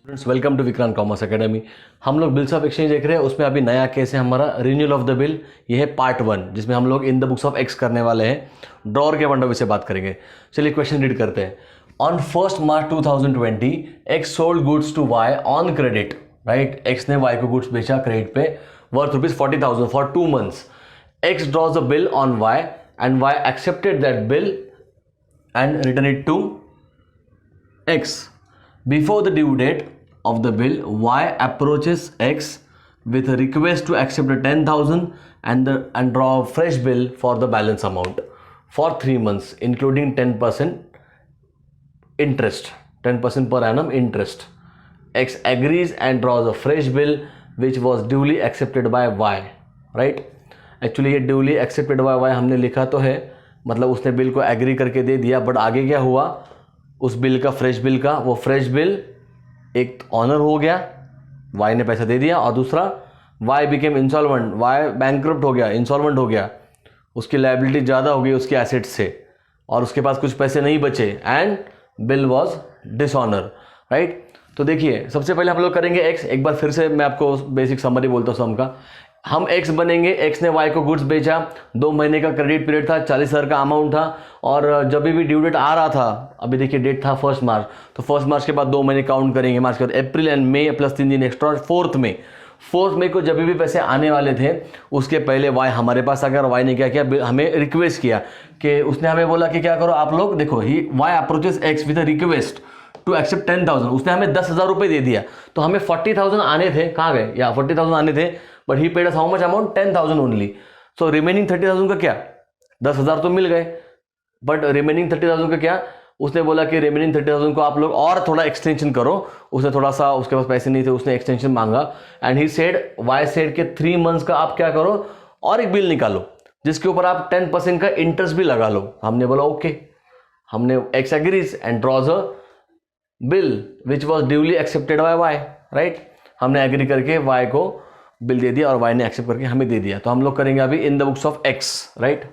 Friends, welcome to Vikrant commerce academy. हम लोग bills of exchange देख रहे हैं। उसमें अभी नया केस है हमारा रिन्यूअल ऑफ द बिल। ये है पार्ट 1, जिसमें हम लोग इन द बुक्स ऑफ एक्स करने वाले हैं। ड्रॉअर के पॉइंट ऑफ व्यू से बात करेंगे। चलिए क्वेश्चन रीड करते हैं। On 1 March 2020 X sold goods to Y on credit. Right, X ने वाई को गुड्स बेचा क्रेडिट पे worth ₹40,000 for 2 months। X draws a bill on Y and Y accepted that bill and return it to X. Before the due date of the bill, Y approaches X with a request to accept the 10,000 and draw a fresh bill for the balance amount for 3 months, including 10% interest, 10% per annum interest. X agrees and draws a fresh bill which was duly accepted by Y. Right? Actually ये duly accepted by Y हमने लिखा तो है, मतलब उसने bill को agree करके दे दिया, बट आगे क्या हुआ उस बिल का, फ्रेश बिल का, वो फ्रेश बिल एक ऑनर हो गया, वाई ने पैसा दे दिया, और दूसरा Y became insolvent, Y bankrupt हो गया, इंसॉल्वेंट हो गया, उसकी लायबिलिटी ज़्यादा हो गई उसके एसेट्स से और उसके पास कुछ पैसे नहीं बचे and bill was dishonour. Right, तो देखिए सबसे पहले हम लोग करेंगे एक्स। एक बार फिर से मैं आपको बेसिक समरी बोलता हूँ सम का। हम एक्स बनेंगे, एक्स ने वाई को गुड्स बेचा, 2 महीने का क्रेडिट पीरियड था, 40,000 का अमाउंट था, और जब भी ड्यू डेट आ रहा था, अभी देखिए डेट था 1 मार्च, तो 1 मार्च के बाद 2 महीने काउंट करेंगे, मार्च के बाद अप्रैल एंड मई प्लस 3 दिन एक्स्ट्रा, 4th मई को जब भी पैसे आने वाले थे उसके पहले वाई हमारे पास आ गया, और वाई ने क्या किया, हमें रिक्वेस्ट किया कि उसने हमें बोला कि क्या करो आप लोग, देखो ही Y approaches X with a request to accept 10,000। उसने हमें 10,000 रुपये दे दिया, तो हमें 40,000 आने थे, कहाँ गए, या 40,000 आने थे, but he paid us how much amount, 10,000 only. So remaining 30,000 का क्या, 10,000 तो मिल गए, बट रिमेनिंग 30,000 का क्या, उसने बोला कि रिमेनिंग 30,000 को आप लोग और थोड़ा एक्सटेंशन करो। उसने थोड़ा सा, उसके पास पैसे नहीं थे, उसने एक्सटेंशन मांगा and he said, Y said के 3 months का आप क्या करो और एक बिल निकालो जिसके ऊपर आप 10% का इंटरेस्ट भी लगा लो। हमने बोला ओके, हमने X agrees and draws a bill which was duly accepted by Y. Right, हमने एग्री करके वाई को बिल दे दिया और वाई ने एक्सेप्ट करके हमें दे दिया। तो हम लोग करेंगे अभी in the books of X. Right,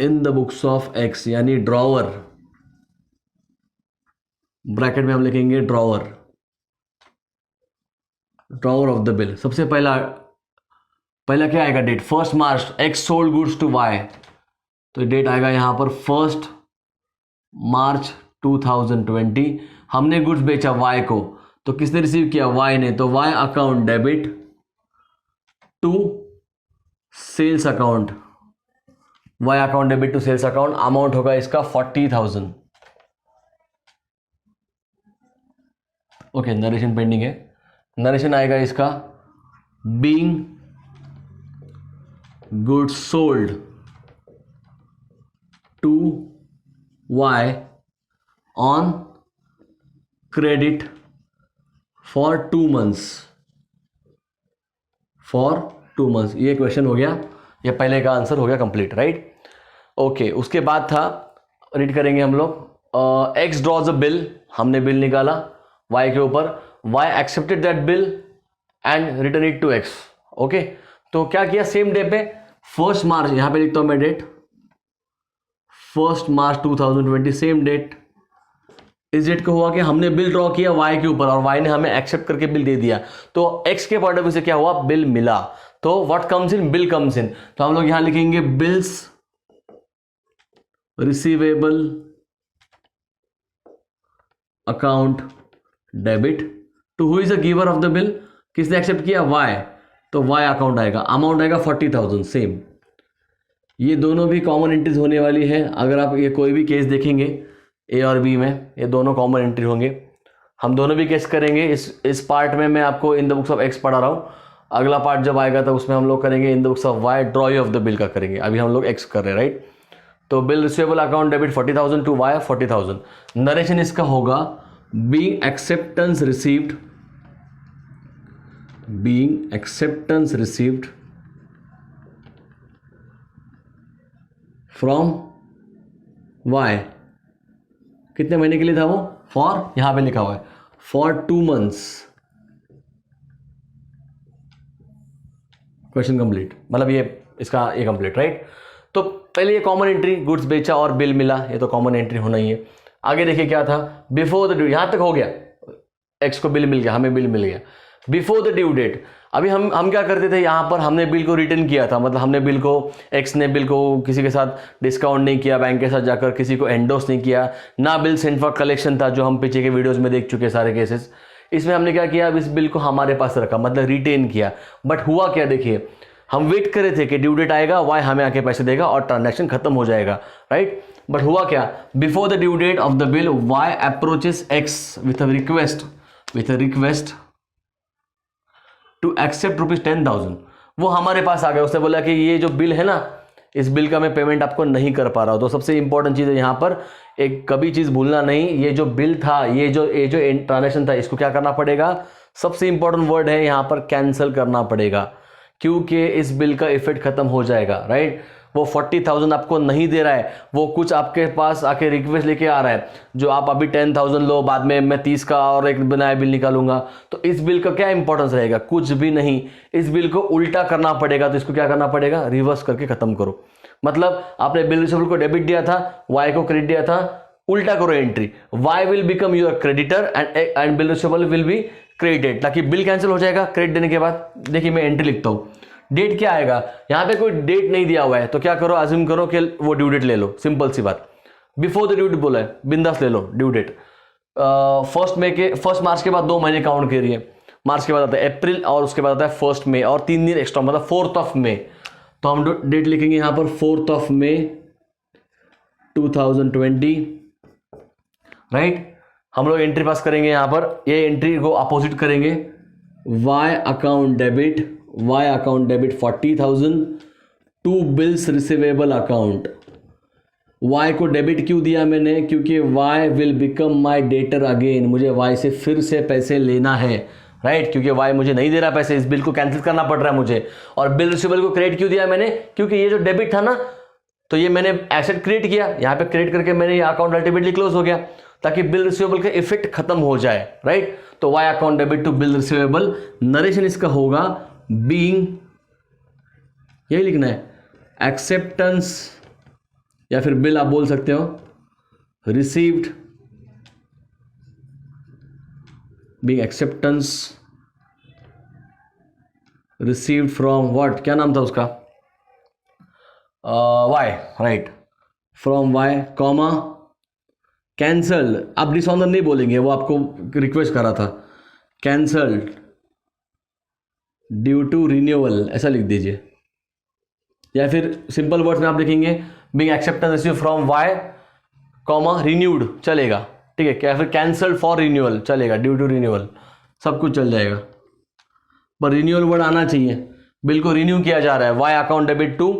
in the books of X यानी ड्रॉवर, ब्रैकेट में हम लिखेंगे drawer, drawer of the bill. सबसे पहला क्या आएगा, date 1 March, X sold goods to Y, तो डेट आएगा यहां पर 1 मार्च 2020। हमने गुड्स बेचा वाई को, तो किसने रिसीव किया, वाई ने, तो Y account debit to sales account, Y account debit to sales account, amount होगा इसका 40,000। ओके, नरेशन पेंडिंग है, नरेशन आएगा इसका, being goods sold to Y on credit for 2 months, for 2 months। ये क्वेश्चन हो गया, ये पहले का आंसर हो गया कंप्लीट। राइट, ओके, उसके बाद था, रीड करेंगे हम लोग, एक्स ड्रॉज अ बिल, हमने बिल निकाला वाई के ऊपर, Y accepted that bill and return it to X. Okay, तो क्या किया, सेम डे पे 1 मार्च, यहां पे लिखता हूं मैं डेट 1 मार्च 2020, सेम डेट। इस डेट को हुआ कि हमने बिल ड्रॉ किया वाई के ऊपर और वाई ने हमें एक्सेप्ट करके बिल दे दिया, तो एक्स के पॉइंट ऑफ व्यू से क्या हुआ, बिल मिला, तो what comes in, bill comes in. तो हम लोग यहां लिखेंगे bills receivable account debit to who is the giver of the bill, किसने एक्सेप्ट किया, वाई, तो वाई अकाउंट आएगा, अमाउंट आएगा 40,000। सेम, ये दोनों भी कॉमन एंट्रीज होने वाली है। अगर आप ये कोई भी केस देखेंगे ए और बी में, ये दोनों कॉमन एंट्री होंगे। हम दोनों भी केस करेंगे। इस पार्ट में मैं आपको इन द बुक्स ऑफ एक्स पढ़ा रहा हूँ, अगला पार्ट जब आएगा तो उसमें हम लोग करेंगे in the books of Y, drawee of the bill का करेंगे। अभी हम लोग एक्स कर रहे हैं। राइट, तो bill receivable account debit 40,000 to Y 40,000। Narration इसका होगा, being acceptance received, being acceptance received from Y, कितने महीने के लिए था वो, फॉर, यहां पे लिखा हुआ है फॉर 2 months। क्वेश्चन कंप्लीट, मतलब ये इसका ये कंप्लीट। राइट, तो पहले ये कॉमन एंट्री, गुड्स बेचा और बिल मिला, ये तो कॉमन एंट्री होना ही है। आगे देखिए क्या था, बिफोर द ड्यू, यहां तक हो गया, एक्स को बिल मिल गया, हमें बिल मिल गया। बिफोर द ड्यू डेट, अभी हम क्या करते थे, यहाँ पर हमने बिल को रिटर्न किया था, मतलब हमने बिल को, एक्स ने बिल को किसी के साथ डिस्काउंट नहीं किया, बैंक के साथ जाकर किसी को एंडोर्स नहीं किया, ना बिल सेंट फॉर कलेक्शन था, जो हम पीछे के वीडियोस में देख चुके सारे केसेस। इसमें हमने क्या किया, अब इस बिल को हमारे पास रखा, मतलब रिटेन किया। बट हुआ क्या, देखिए हम वेट कर रहे थे कि ड्यू डेट आएगा, वाई हमें आके पैसे देगा और ट्रांजैक्शन खत्म हो जाएगा, राइट। बट हुआ क्या, before the due date of the bill Y approaches X with a request to accept ₹10,000। वो हमारे पास आ गया, उसने बोला कि ये जो बिल है ना, इस बिल का मैं पेमेंट आपको नहीं कर पा रहा हूं। तो सबसे इंपॉर्टेंट चीज़ है यहाँ पर, एक कभी चीज़ भूलना नहीं, ये जो बिल था, ये जो ट्रांजैक्शन था, इसको क्या करना पड़ेगा, सबसे इंपॉर्टेंट वर्ड है यहाँ पर, कैंसिल करना पड़ेगा, क्योंकि इस बिल का इफेक्ट खत्म हो जाएगा, राइट। वो 40,000 आपको नहीं दे रहा है, वो कुछ आपके पास आके रिक्वेस्ट लेके आ रहा है, जो आप अभी 10,000 लो, बाद में मैं 30 का और एक बनाया बिल निकालूंगा। तो इस बिल का क्या इंपॉर्टेंस रहेगा, कुछ भी नहीं, इस बिल को उल्टा करना पड़ेगा। तो इसको क्या करना पड़ेगा, रिवर्स करके खत्म करो। मतलब आपने बिल रिसीवेबल को डेबिट दिया था, वाई को क्रेडिट दिया था, उल्टा करो entry, Y will become your creditor and bill receivable will be credited, ताकि बिल कैंसिल हो जाएगा क्रेडिट देने के बाद। देखिए मैं एंट्री लिखता हूं, डेट क्या आएगा, यहां पे कोई डेट नहीं दिया हुआ है, तो क्या करो, अज्यूम करो कि वो ड्यू डेट ले लो, सिंपल सी बात। बिफोर द ड्यू डेट बोला है, बिंदास ले लो ड्यू डेट। 1 मार्च के बाद 2 महीने काउंट करिए, मार्च के बाद आता है अप्रैल और उसके बाद आता है 1 मई और 3 दिन एक्स्ट्रा, मतलब 4 मई। तो हम डेट लिखेंगे यहां पर 4 मई 2020, राइट। हम लोग एंट्री पास करेंगे यहां पर, ये एंट्री को अपोजिट करेंगे, Y account debit 40,000 to bills receivable account. Y को डेबिट क्यों दिया मैंने, क्योंकि Y will become my debtor again, मुझे वाई से फिर से पैसे लेना है, राइट। क्योंकि वाई मुझे नहीं दे रहा पैसे, इस बिल को कैंसिल करना पड़ रहा है मुझे। और बिल रिसीवेबल को क्रेडिट क्यों दिया मैंने, क्योंकि ये जो डेबिट था ना, तो ये मैंने एसेट क्रिएट किया, यहाँ पे क्रिएट करके मैंने ये अकाउंट अल्टीमेटली क्लोज हो गया, ताकि बिल रिसीवेबल का इफेक्ट खत्म हो जाए, राइट। तो Y account debit to bill receivable, narration इसका होगा बीइंग, यही लिखना है, एक्सेप्टेंस, या फिर बिल आप बोल सकते हो, received being acceptance received from what, क्या नाम था उसका, Y, right, from Y comma cancelled. आप डिसऑनर नहीं बोलेंगे, वो आपको रिक्वेस्ट करा था, कैंसल्ड ड्यू टू रिन्यूअल, ऐसा लिख दीजिए। या फिर सिंपल वर्ड्स में आप लिखेंगे being acceptance receive from Y comma renewed, चलेगा, ठीक है। क्या फिर कैंसल्ड फॉर रिन्यूअल चलेगा, ड्यू टू रिन्यूअल, सब कुछ चल जाएगा, पर रिन्यूअल वर्ड आना चाहिए। बिल को रिन्यू किया जा रहा है, Y account debit to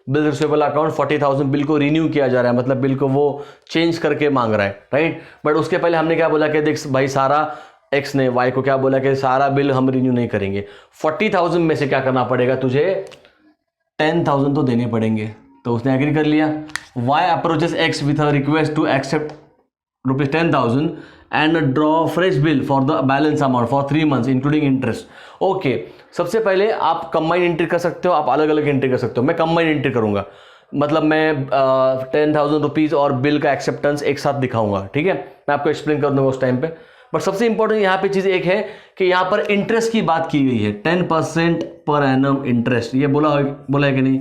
bill receivable account 40,000, bill को रिन्यू किया जा रहा है, मतलब बिल को वो चेंज करके मांग रहा है, राइट। बट उसके पहले हमने क्या बोला कि देख भाई, सारा एक्स ने वाई को क्या बोला कि सारा बिल हम रिन्यू नहीं करेंगे, 40,000 में से क्या करना पड़ेगा तुझे, 10,000 तो देने पड़ेंगे। तो उसने एग्री कर लिया। Y approaches X with a request to accept ₹10,000 and draw fresh bill for the balance amount for 3 months including interest. Okay, सबसे पहले आप कंबाइन एंट्री कर सकते हो, आप अलग अलग एंट्री कर सकते हो। मैं कंबाइन एंट्री करूंगा, मतलब मैं 10,000 रुपीज़ और बिल का एक्सेप्टेंस एक साथ दिखाऊंगा, ठीक है। मैं आपको एक्सप्लेन कर दूंगा उस टाइम पे। बट सबसे इंपॉर्टेंट यहाँ पे चीज़ एक है कि यहाँ पर इंटरेस्ट की बात की गई है, 10% पर एनम इंटरेस्ट, ये बोला है कि नहीं।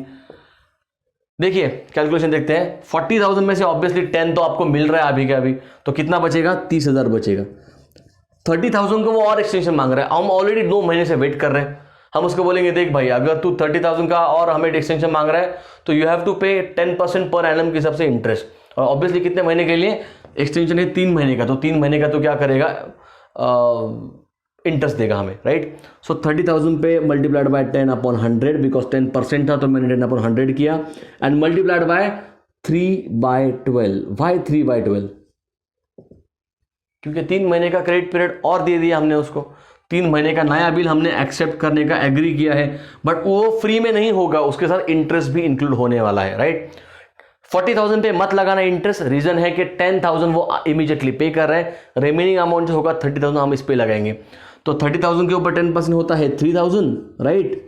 देखिए कैलकुलेशन देखते हैं, 40,000 में से ऑब्वियसली 10 तो आपको मिल रहा है अभी के अभी, तो कितना बचेगा, 30,000 बचेगा। 30,000 को वो और एक्सटेंशन मांग रहा है, हम ऑलरेडी 2 महीने से वेट कर रहे हैं। हम उसको बोलेंगे देख भाई, अगर तू 30,000 का और हमें एक्सटेंशन मांग रहा है तो यू हैव टू पे 10% पर एनम के हिसाब से इंटरेस्ट। और ऑब्वियसली कितने महीने के लिए एक्सटेंशन है, 3 महीने का, तो 3 महीने का तो क्या करेगा, इंटरेस्ट देगा हमें, राइट। सो 30,000 पे मल्टीप्लाइड बाय 10/100, बिकॉज 10% था तो मैंने 10/100 किया, एंड मल्टीप्लाइड बाय 3/12। वाई 3/12? क्योंकि 3 महीने का क्रेडिट पीरियड और दे दिया हमने उसको, 3 महीने का नया बिल हमने एक्सेप्ट करने का एग्री किया है, बट वो फ्री में नहीं होगा, उसके साथ इंटरेस्ट भी इंक्लूड होने वाला है, राइट। 40,000 पे मत लगाना इंटरेस्ट, रीजन है कि 10,000 वो इमीडिएटली पे कर रहे हैं, रिमेनिंग अमाउंट जो होगा 30,000 हम इस पे लगाएंगे। तो 30,000 के ऊपर 10% होता है 3,000, राइट,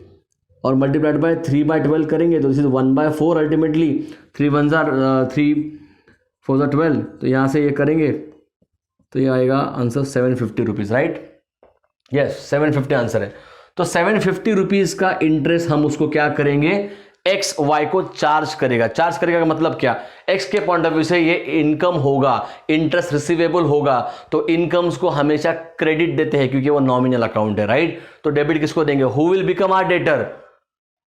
और मल्टीप्लाइड बाय 3/12 करेंगे तो this is 1/4 ultimately. 3 1 3 for the 12, तो यहाँ से ये करेंगे तो ये आएगा answer 750 rupees, right? Yes, 750 answer है। तो 750 रुपीज़ का इंटरेस्ट हम उसको क्या करेंगे, एक्स वाई को चार्ज करेगा। चार्ज करेगा का मतलब क्या, एक्स के पॉइंट ऑफ व्यू से ये इनकम होगा, इंटरेस्ट रिसीवेबल होगा, तो इनकम्स को हमेशा क्रेडिट देते हैं क्योंकि वो नॉमिनल अकाउंट है, राइट? तो डेबिट किसको देंगे, who will become our debtor,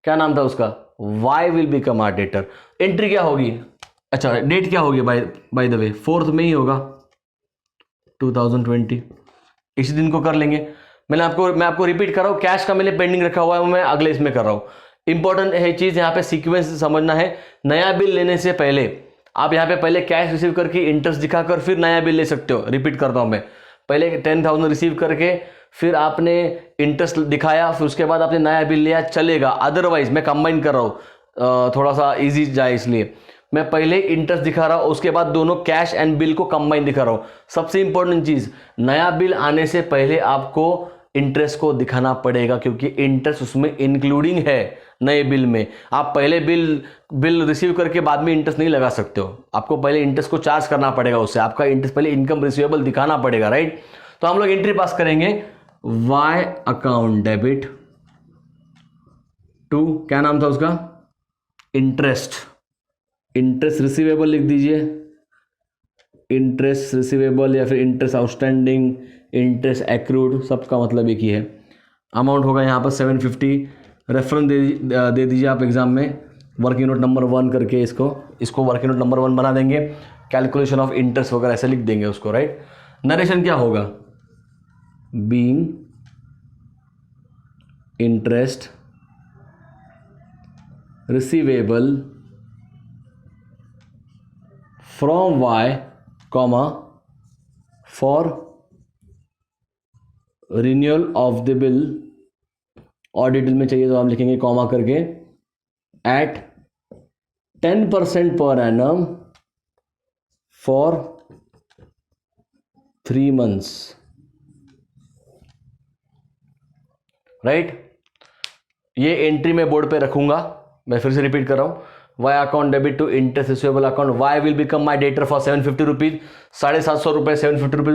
क्या नाम था उसका, Y will become our debtor. Entry क्या होगी, अच्छा डेट क्या होगी बाय द वे, 4 में ही होगा 2020, इसी दिन को कर लेंगे। मैं आपको रिपीट कर रहा हूँ, कैश का मैंने पेंडिंग रखा हुआ है, मैं अगले इसमें कर रहा हूँ। इंपॉर्टेंट है चीज यहाँ पे, सीक्वेंस समझना है। नया बिल लेने से पहले आप यहाँ पे पहले कैश रिसीव करके इंटरेस्ट दिखाकर फिर नया बिल ले सकते हो। रिपीट करता हूँ मैं, पहले 10,000 रिसीव करके फिर आपने इंटरेस्ट दिखाया, फिर उसके बाद आपने नया बिल लिया, चलेगा। अदरवाइज मैं कंबाइन कर रहा हूँ, थोड़ा सा इजी जाए इसलिए मैं पहले इंटरेस्ट दिखा रहा हूँ, उसके बाद दोनों कैश एंड बिल को कंबाइन दिखा रहा हूँ। सबसे इंपॉर्टेंट चीज, नया बिल आने से पहले आपको इंटरेस्ट को दिखाना पड़ेगा क्योंकि इंटरेस्ट उसमें इंक्लूडिंग है नए बिल में। आप पहले बिल रिसीव करके बाद में इंटरेस्ट नहीं लगा सकते हो, आपको पहले इंटरेस्ट को चार्ज करना पड़ेगा उससे, आपका इंटरेस्ट पहले इनकम रिसीवेबल दिखाना पड़ेगा, राइट? तो हम लोग एंट्री पास करेंगे, वाई अकाउंट डेबिट टू, क्या नाम था उसका, इंटरेस्ट रिसीवेबल लिख दीजिए, इंटरेस्ट रिसीवेबल या फिर इंटरेस्ट आउटस्टैंडिंग, इंटरेस्ट एक्रूड, सबका मतलब एक ही है। अमाउंट होगा यहाँ पर 750, रेफरेंस दे दीजिए आप एग्जाम में, वर्किंग नोट नंबर 1 करके इसको वर्किंग नोट नंबर 1 बना देंगे, कैलकुलेशन ऑफ इंटरेस्ट वगैरह ऐसे लिख देंगे उसको, राइट? नरेशन क्या होगा, being interest receivable from Y comma for renewal of the bill, और डिटेल में चाहिए तो हम लिखेंगे कॉमा करके, at 10% per annum for 3 months, right? ये एंट्री मैं बोर्ड पे रखूंगा, मैं फिर से रिपीट कर रहा हूं, Y account debit to interest receivable account, Y will become my debtor for 750 rupees, 750 रुपये 750 रुपीज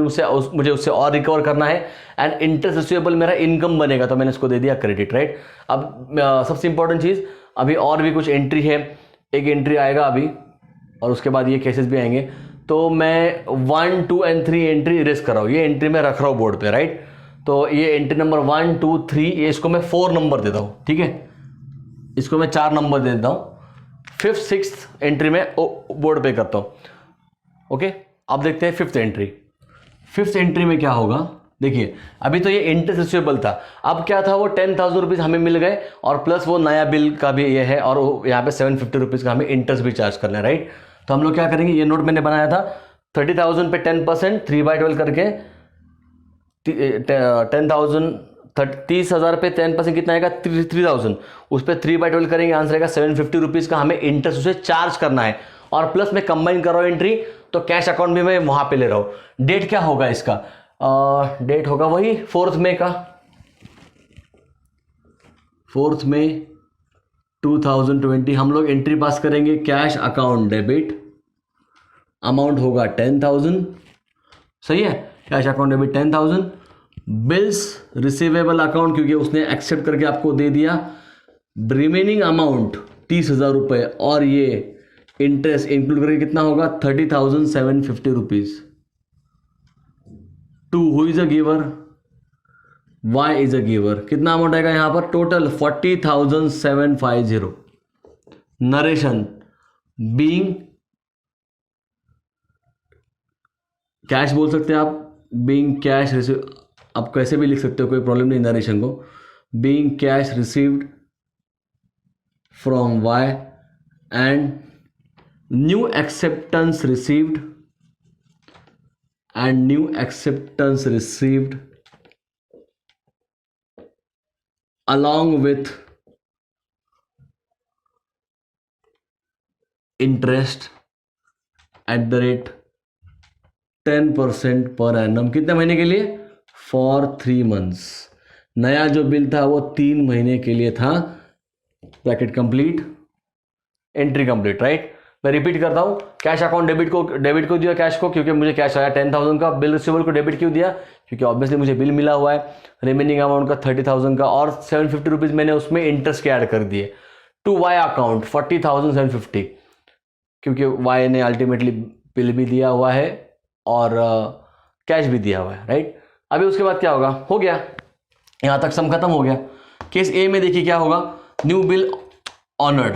मुझे उससे और रिकवर करना है, एंड इंटरेस्ट रिसीवेबल मेरा इनकम बनेगा, तो मैंने इसको दे दिया क्रेडिट, राइट? अब सबसे इंपॉर्टेंट चीज, अभी और भी कुछ एंट्री है, एक एंट्री आएगा अभी और उसके बाद ये केसेस भी आएंगे, तो मैं 1, 2 एंड 3 एंट्री इरेज कर रहा हूँ, ये एंट्री मैं रख रहा हूँ बोर्ड पे, राइट? तो ये एंट्री नंबर 1, 2, 3, ये इसको मैं 4 नंबर देता हूँ, ठीक है? इसको मैं 4 नंबर दे देता हूँ, 5th 6th एंट्री में बोर्ड पे करता हूँ, ओके? अब देखते हैं 5th एंट्री। 5th एंट्री में क्या होगा, देखिए अभी तो ये इंटरेस्ट रिसीवेबल था, अब क्या था, वो 10,000 रुपीज़ हमें मिल गए और प्लस वो नया बिल का भी ये है, और यहाँ पे 750 रुपीज़ का हमें इंटरेस्ट भी चार्ज करना है, राइट? तो हम लोग क्या करेंगे, ये नोट मैंने बनाया था, 30,000 पे 10%, 3/12 करके 10,000, 30,000 पे 10% कितना आएगा, 3,000, उस पर 3/12 करेंगे, आंसर आएगा 750 रुपीज़ का हमें इंटरेस्ट उसे चार्ज करना है, और प्लस मैं कंबाइन कर रहा हूँ एंट्री, तो कैश अकाउंट भी मैं वहाँ पे ले रहा हूँ। डेट क्या होगा इसका, डेट होगा वही 4th मई का, 4th मई 2020। हम लोग एंट्री पास करेंगे, कैश अकाउंट डेबिट, अमाउंट होगा 10,000, सही है? Cash account debit 10,000, bills receivable account क्योंकि उसने एक्सेप्ट करके आपको दे दिया, रिमेनिंग अमाउंट 30,000 रुपये, और ये इंटरेस्ट इंक्लूड करके कितना होगा, 30,750 rupees. To who is a giver, Y is a giver, कितना अमाउंट आएगा यहाँ पर, टोटल 40,750। नरेशन, बीइंग कैश बोल सकते हैं आप, बीइंग कैश रिसीव, आप कैसे भी लिख सकते हो, कोई प्रॉब्लम नहीं नरेशन को, being cash received from Y and new acceptance received, and new acceptance received along with interest at the rate 10% per annum, कितने महीने के लिए, for 3 months। नया जो बिल था वो 3 महीने के लिए था, bracket complete, entry complete, right? मैं रिपीट करता हूँ, कैश अकाउंट डेबिट को दिया कैश को, क्योंकि मुझे कैश आया 10,000 का। बिल रिसीवेबल को डेबिट क्यों दिया, क्योंकि ऑब्वियसली मुझे बिल मिला हुआ है रिमेनिंग अमाउंट का 30,000 का, और 750 रुपीज़ मैंने उसमें इंटरेस्ट के ऐड कर दिए। टू वाई अकाउंट 40,750, क्योंकि वाई ने अल्टीमेटली बिल भी दिया हुआ है और कैश भी दिया हुआ है, राइट। अभी उसके बाद क्या होगा, हो गया, यहाँ तक सम खत्म हो गया। केस ए में देखिए क्या होगा, new bill honoured,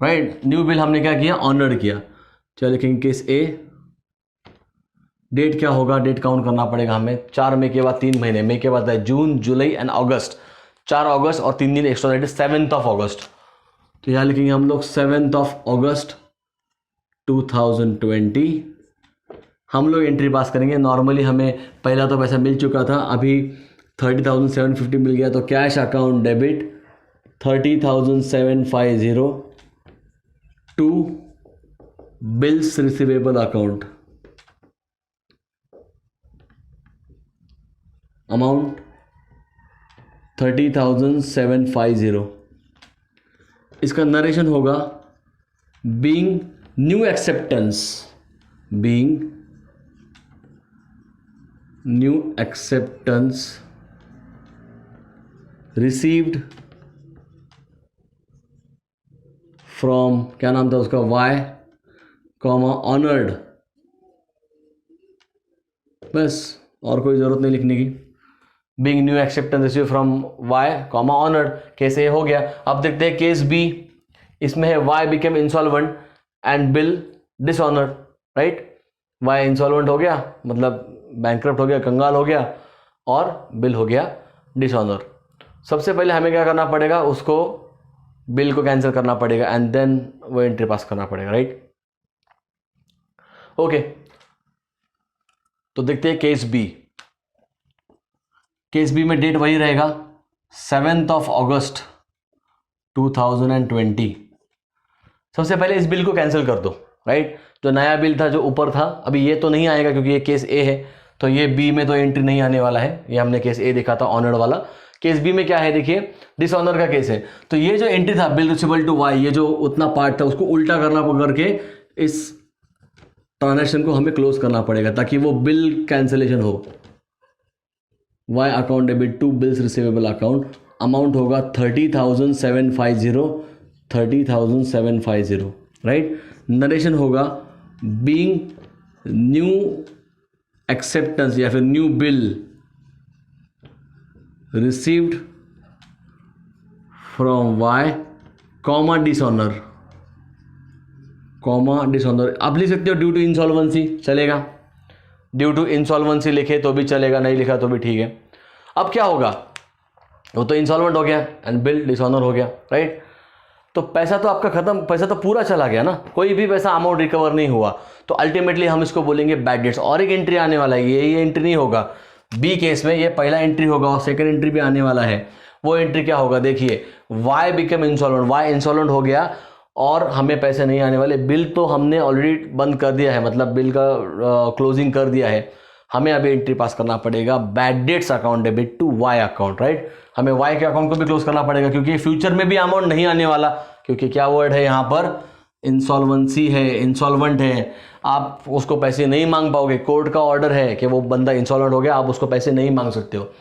right. New bill हमने क्या किया, ऑनर्ड किया। चलो लिखेंगे केस ए, डेट क्या होगा, डेट काउंट करना पड़ेगा हमें। 4 मई के बाद 3 महीने, मई के बाद है जून, जुलाई एंड अगस्त, 4 अगस्त और 3 दिन extra, that is 7th of अगस्त। तो यहाँ लिखेंगे हम लोग 7th of अगस्त 2020। हम लोग एंट्री पास करेंगे। नॉर्मली हमें पहला तो पैसा मिल चुका था, अभी 30,750 मिल गया, तो cash account debit 30,750 to bills receivable account, amount 30,750। इसका नरेशन होगा being new acceptance, being new acceptance received from, क्या नाम था उसका, वाई कॉमा ऑनर्ड, बस और कोई ज़रूरत नहीं लिखने की। Being new acceptance receive from Y comma honoured, case A हो गया। अब देखते हैं केस बी, इसमें है Y became insolvent and bill dishonoured, right. Y insolvent हो गया, मतलब बैंकरप्ट हो गया, कंगाल हो गया, और बिल हो गया डिसऑनर। सबसे पहले हमें क्या करना पड़ेगा, उसको बिल को कैंसिल करना पड़ेगा एंड देन वो एंट्री पास करना पड़ेगा, राइट। ओके, तो देखते हैं केस बी। केस बी में डेट वही रहेगा 7th of अगस्त 2020। सबसे पहले इस बिल को कैंसिल कर दो, राइट। जो नया बिल था, जो ऊपर था, अभी ये तो नहीं आएगा क्योंकि ये केस ए है, तो ये बी में तो एंट्री नहीं आने वाला है। ये हमने केस ए देखा था ऑनर्ड वाला। केस बी में क्या है, देखिए डिसऑनर का केस है, तो ये जो एंट्री था बिल रिसीवेबल टू वाई, ये जो उतना पार्ट था उसको उल्टा करके इस ट्रांजैक्शन को हमें क्लोज करना पड़ेगा ताकि वो बिल कैंसिलेशन हो। Y account debit to bills receivable account, amount होगा 30,750, राइट। नरेशन होगा बीइंग न्यू एक्सेप्टेंस या फिर new bill received from Y comma dishonour, आप लिख सकते हो ड्यू टू इंसॉल्वेंसी, चलेगा। ड्यू टू इंसॉल्वेंसी लिखे तो भी चलेगा, नहीं लिखा तो भी ठीक है। अब क्या होगा, वो तो इंसॉल्वेंट हो गया एंड बिल डिसऑनर हो गया, राइट। तो पैसा तो आपका खत्म, पैसा तो पूरा चला गया ना, कोई भी पैसा अमाउंट रिकवर नहीं हुआ, तो अल्टीमेटली हम इसको बोलेंगे बैड डेट्स। और एक एंट्री आने वाला है, ये एंट्री नहीं होगा बी केस में, ये पहला एंट्री होगा और सेकंड एंट्री भी आने वाला है। वो एंट्री क्या होगा, देखिए Y become insolvent, Y insolvent हो गया और हमें पैसे नहीं आने वाले। बिल तो हमने ऑलरेडी बंद कर दिया है, मतलब बिल का क्लोजिंग कर दिया है। हमें अभी एंट्री पास करना पड़ेगा bad debts account debit to Y account, right. हमें वाई के अकाउंट को भी क्लोज करना पड़ेगा क्योंकि फ्यूचर में भी अमाउंट नहीं आने वाला, क्योंकि क्या वर्ड है यहाँ पर, इंसॉल्वेंसी है, इंसॉल्वेंट है। आप उसको पैसे नहीं मांग पाओगे, कोर्ट का ऑर्डर है कि वो बंदा इंसॉल्वेंट हो गया, आप उसको पैसे नहीं मांग सकते हो।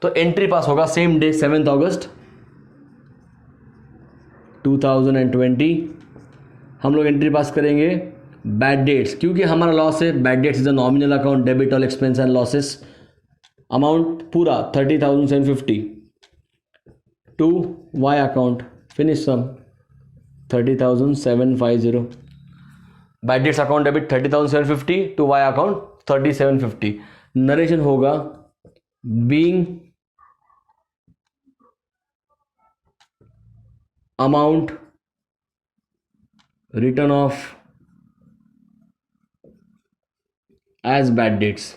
तो एंट्री पास होगा सेम डे 7th अगस्त 2020। हम लोग एंट्री पास करेंगे बैड डेट्स, क्योंकि हमारा लॉस है। Bad debts is a nominal account, debit all expense and losses, amount पूरा 30,750 to Y account, finish sum 30,750। Bad debts account debit 30,750 to Y account 30,750। Narration होगा being amount written off as bad debts,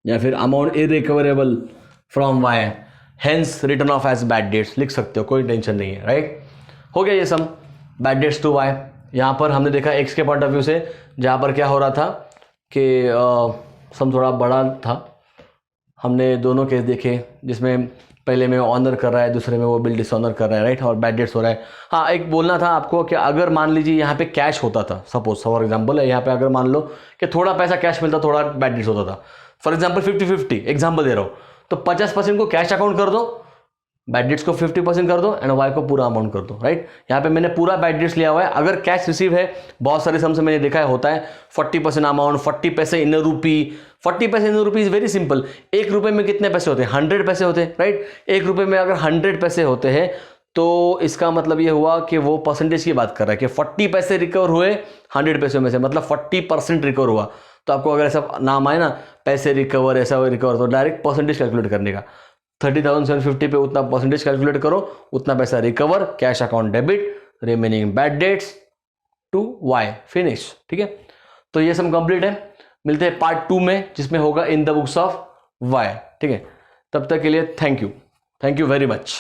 या फिर amount irrecoverable from Y, hence written off as bad debts लिख सकते हो, कोई tension नहीं है, right. हो गया ये some bad debts to Y. यहाँ पर हमने देखा एक्स के पॉइंट ऑफ व्यू से, जहाँ पर क्या हो रहा था कि सम थोड़ा बड़ा था। हमने दोनों केस देखे जिसमें पहले में ऑनर कर रहा है, दूसरे में वो बिल डिसऑनर कर रहा है, राइट, और बैड डेट्स हो रहा है। हाँ, एक बोलना था आपको कि अगर मान लीजिए यहाँ पे कैश होता था, सपोज फॉर एग्जांपल है, यहाँ पे अगर मान लो कि थोड़ा पैसा कैश मिलता, थोड़ा बैड डेट्स होता था, फॉर एग्जांपल 50-50 एग्जांपल दे रहा हूँ, तो 50% को कैश अकाउंट कर दो, बैड डेट्स को 50% कर दो एंड वाई को पूरा अमाउंट कर दो, राइट। यहाँ पे मैंने पूरा बैड डेट्स लिया हुआ है। अगर कैश रिसीव है, बहुत सारे सम से मैंने देखा है होता है 40% अमाउंट, 40 पैसे इन रूपी। 40 पैसे इन रूपी इज वेरी सिंपल। 1 रुपये में कितने पैसे होते हैं? 100 पैसे होते हैं, राइट। 1 रुपये में अगर 100 पैसे होते हैं तो इसका मतलब ये हुआ कि वो परसेंटेज की बात कर रहा है कि 40 पैसे रिकवर हुए 100 पैसे में से, मतलब 40% रिकवर हुआ। तो आपको अगर ऐसा नाम आए ना, पैसे रिकवर, ऐसा रिकवर, तो डायरेक्ट परसेंटेज कैलकुलेट करने का। 30,750 पे उतना परसेंटेज कैलकुलेट करो, उतना पैसा recover, cash account debit, remaining bad debts to Y, finish. ठीक है, तो ये सब कंप्लीट है। मिलते हैं पार्ट 2 में, जिसमें होगा in the books of Y. ठीक है, तब तक के लिए थैंक यू वेरी मच।